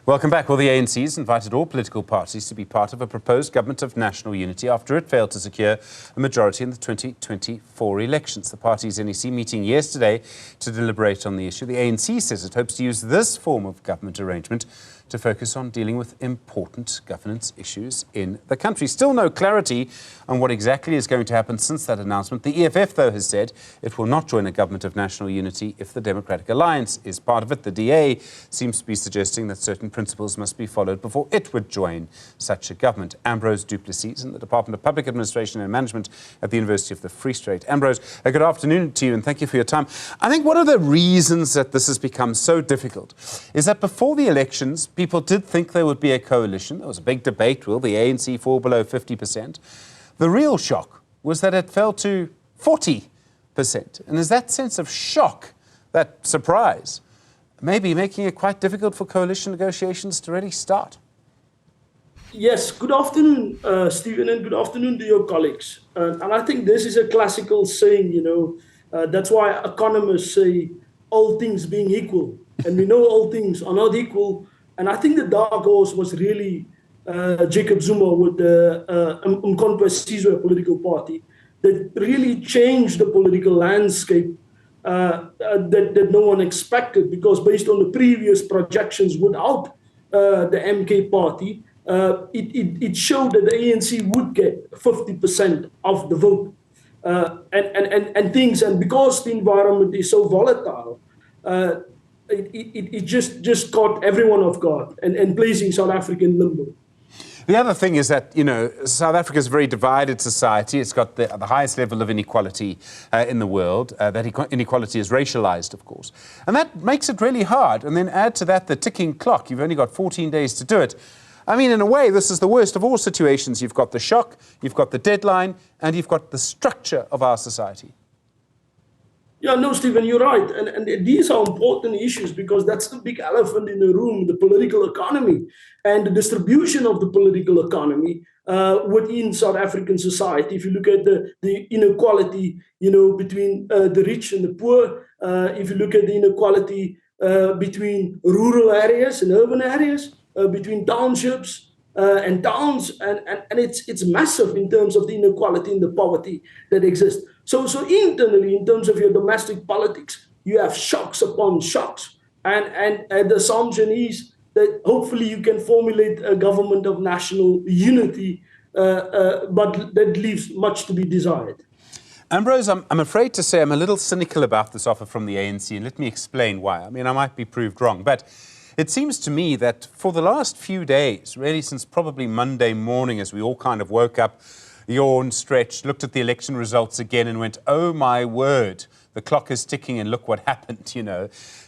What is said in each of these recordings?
Welcome back. Well, the ANC has invited all political parties to be part of a proposed government of national unity after it failed to secure a majority in the 2024 elections. The party's NEC meeting yesterday to deliberate on the issue. The ANC says it hopes to use this form of government arrangement to focus on dealing with important governance issues in the country. Still no clarity on what exactly is going to happen since that announcement. The EFF, though, has said it will not join a government of national unity if the Democratic Alliance is part of it. The DA seems to be suggesting that certain principles must be followed before it would join such a government. Ambrosé Du Plessis in the Department of Public Administration and Management at the University of the Free State. Ambrosé, good afternoon to you and thank you for your time. I think one of the reasons that this has become so difficult is that before the elections, people did think there would be a coalition. There was a big debate, will the ANC fall below 50%? The real shock was that it fell to 40%. And is that sense of shock, that surprise, maybe making it quite difficult for coalition negotiations to really start? Yes, good afternoon, Stephen, and good afternoon to your colleagues. And I think this is a classical saying, that's why economists say all things being equal. And we know all things are not equal. And I think the dark horse was really Jacob Zuma with the Umkhonto political party that really changed the political landscape that no one expected, because based on the previous projections without the MK party, it showed that the ANC would get 50% of the vote. And because the environment is so volatile, it just caught everyone off guard and placing South Africa in limbo. The other thing is that, South Africa is a very divided society. It's got the highest level of inequality in the world. That inequality is racialized, of course. And that makes it really hard. And then add to that the ticking clock. You've only got 14 days to do it. I mean, in a way, this is the worst of all situations. You've got the shock, you've got the deadline, and you've got the structure of our society. Yeah, no, Stephen, you're right. And these are important issues because that's the big elephant in the room, the political economy and the distribution of the political economy within South African society. If you look at the inequality, between the rich and the poor, if you look at the inequality between rural areas and urban areas, between townships and towns, and it's massive in terms of the inequality and the poverty that exists. So internally, in terms of your domestic politics, you have shocks upon shocks. And the assumption is that hopefully you can formulate a government of national unity, but that leaves much to be desired. Ambrosé, I'm afraid to say I'm a little cynical about this offer from the ANC, and let me explain why. I mean, I might be proved wrong, but it seems to me that for the last few days, really since probably Monday morning, as we all kind of woke up, yawned, stretched, looked at the election results again and went, oh my word, the clock is ticking and look what happened,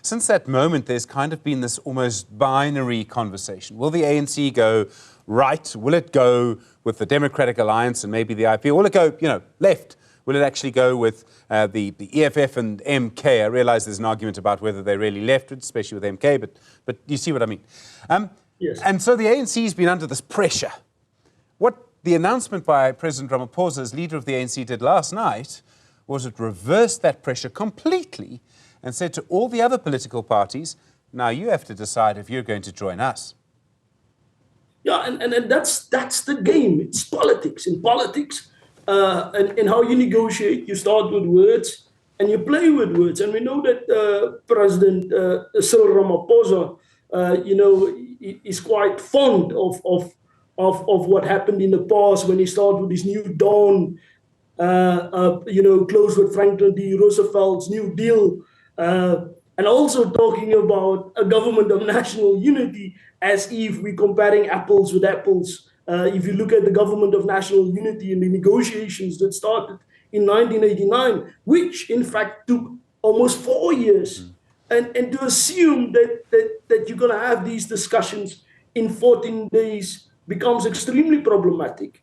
Since that moment, there's kind of been this almost binary conversation. Will the ANC go right? Will it go with the Democratic Alliance and maybe the IP? Or will it go, left? Will it actually go with the EFF and MK? I realize there's an argument about whether they're really left, especially with MK, but you see what I mean. Yes. And so the ANC's been under this pressure. What the announcement by President Ramaphosa as leader of the ANC did last night was it reversed that pressure completely and said to all the other political parties, now you have to decide if you're going to join us. Yeah, and that's the game. It's politics. In politics, and how you negotiate, you start with words and you play with words. And we know that President Cyril Ramaphosa, is quite fond of what happened in the past when he started with his New Dawn, close with Franklin D. Roosevelt's New Deal, and also talking about a government of national unity as if we're comparing apples with apples. If you look at the government of national unity and the negotiations that started in 1989, which in fact took almost 4 years, and to assume that you're going to have these discussions in 14 days becomes extremely problematic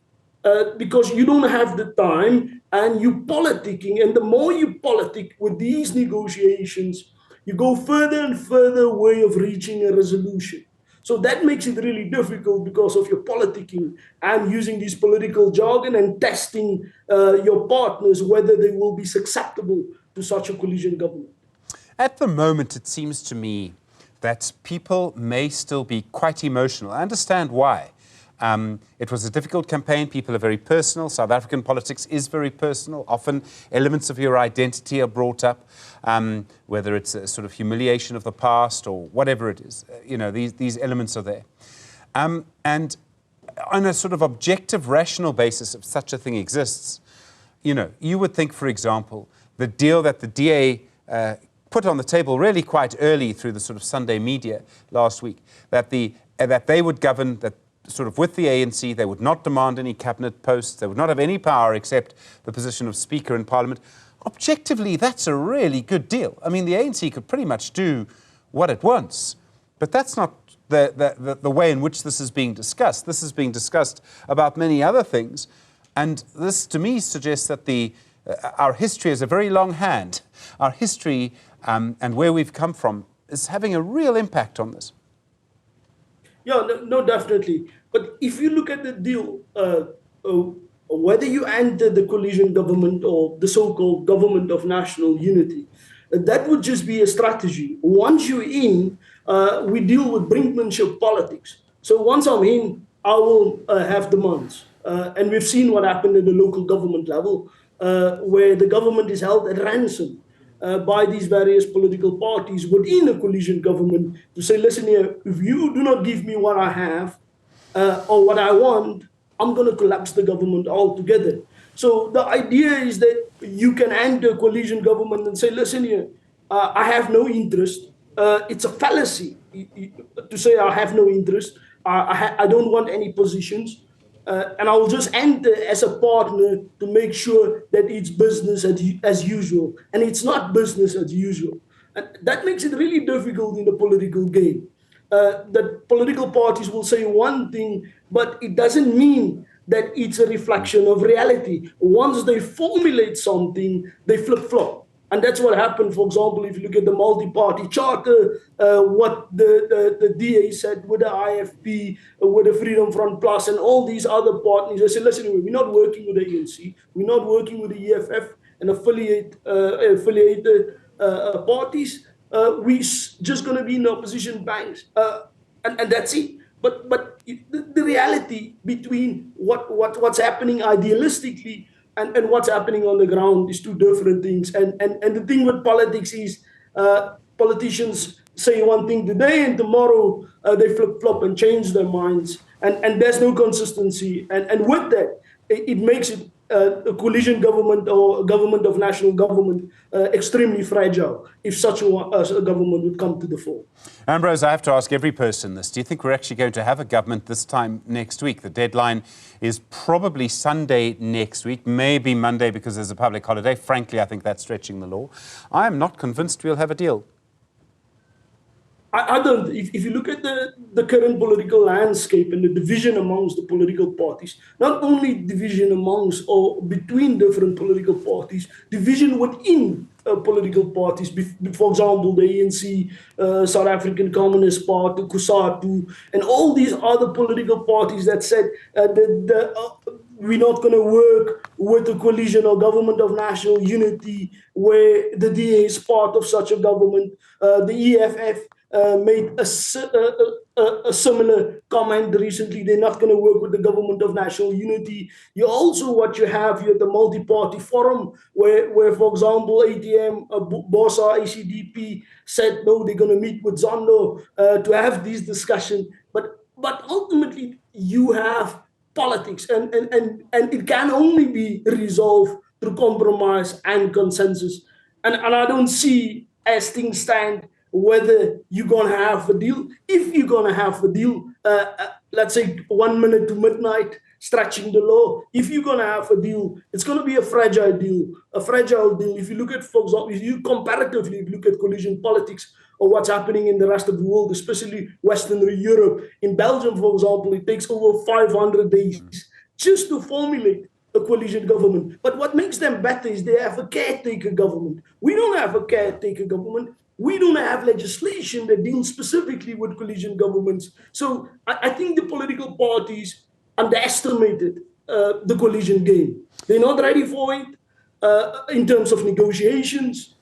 because you don't have the time and you're politicking. And the more you politic with these negotiations, you go further and further away of reaching a resolution. So that makes it really difficult because of your politicking and using this political jargon and testing your partners whether they will be susceptible to such a coalition government. At the moment, it seems to me that people may still be quite emotional. I understand why. It was a difficult campaign. People are very personal. South African politics is very personal. Often elements of your identity are brought up, whether it's a sort of humiliation of the past or whatever it is. These elements are there. And on a sort of objective, rational basis, if such a thing exists, you would think, for example, the deal that the DA put on the table really quite early through the sort of Sunday media last week, that they would govern that sort of with the ANC, they would not demand any cabinet posts, they would not have any power except the position of Speaker in Parliament. Objectively, that's a really good deal. I mean, the ANC could pretty much do what it wants, but that's not the way in which this is being discussed. This is being discussed about many other things, and this, to me, suggests that our history is a very long hand. Our history and where we've come from is having a real impact on this. Yeah, no, definitely. But if you look at the deal, whether you enter the coalition government or the so-called government of national unity, that would just be a strategy. Once you're in, we deal with brinkmanship politics. So once I'm in, I will have demands. And we've seen what happened at the local government level, where the government is held at ransom by these various political parties within a coalition government to say, listen here, if you do not give me what I have or what I want, I'm going to collapse the government altogether. So the idea is that you can enter a coalition government and say, listen here, I have no interest. It's a fallacy to say I have no interest. I don't want any positions. And I will just enter as a partner to make sure that it's business as usual. And it's not business as usual. And that makes it really difficult in the political game. That political parties will say one thing, but it doesn't mean that it's a reflection of reality. Once they formulate something, they flip-flop. And that's what happened, for example, if you look at the multi-party charter, what the DA said with the IFP, with the Freedom Front Plus, and all these other partners. They said, listen, we're not working with the ANC, we're not working with the EFF and affiliated parties. We're just going to be in opposition banks. And that's it. But the reality between what's happening idealistically and what's happening on the ground is two different things. And the thing with politics is politicians say one thing today and tomorrow they flip-flop and change their minds. And there's no consistency. And with that, it makes it a coalition government or a government of national government extremely fragile if such a government would come to the fore. Ambrose, I have to ask every person this. Do you think we're actually going to have a government this time next week? The deadline is probably Sunday next week, maybe Monday because there's a public holiday. Frankly, I think that's stretching the law. I am not convinced we'll have a deal. I don't. If you look at the current political landscape and the division amongst the political parties, not only division amongst or between different political parties, division within political parties. For example, the ANC, South African Communist Party, COSATU, and all these other political parties that said we're not going to work with a coalition or government of national unity where the DA is part of such a government. The EFF made a similar comment recently. They're not going to work with the government of national unity. You also, what you have here, the multi-party forum, where for example, ATM, BOSA, ACDP said, no, they're going to meet with Zondo to have these discussions. But ultimately, you have politics, and it can only be resolved through compromise and consensus. And I don't see, as things stand, whether you're going to have a deal. If you're going to have a deal, let's say 1 minute to midnight, stretching the law. If you're going to have a deal, it's going to be a fragile deal. A fragile deal. If you look at, for example, if you comparatively look at coalition politics or what's happening in the rest of the world, especially Western Europe. In Belgium, for example, it takes over 500 days just to formulate a coalition government. But what makes them better is they have a caretaker government. We don't have a caretaker government. We don't have legislation that deals specifically with coalition governments. So I think the political parties underestimated the coalition game. They're not ready for it in terms of negotiations.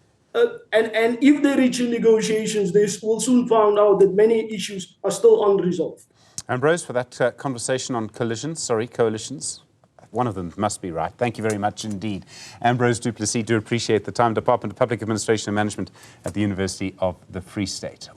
and if they reach in negotiations, they will soon find out that many issues are still unresolved. Ambrose, for that conversation on coalitions. One of them must be right. Thank you very much indeed. Ambrose Du Plessis, do appreciate the time. Department of Public Administration and Management at the University of the Free State.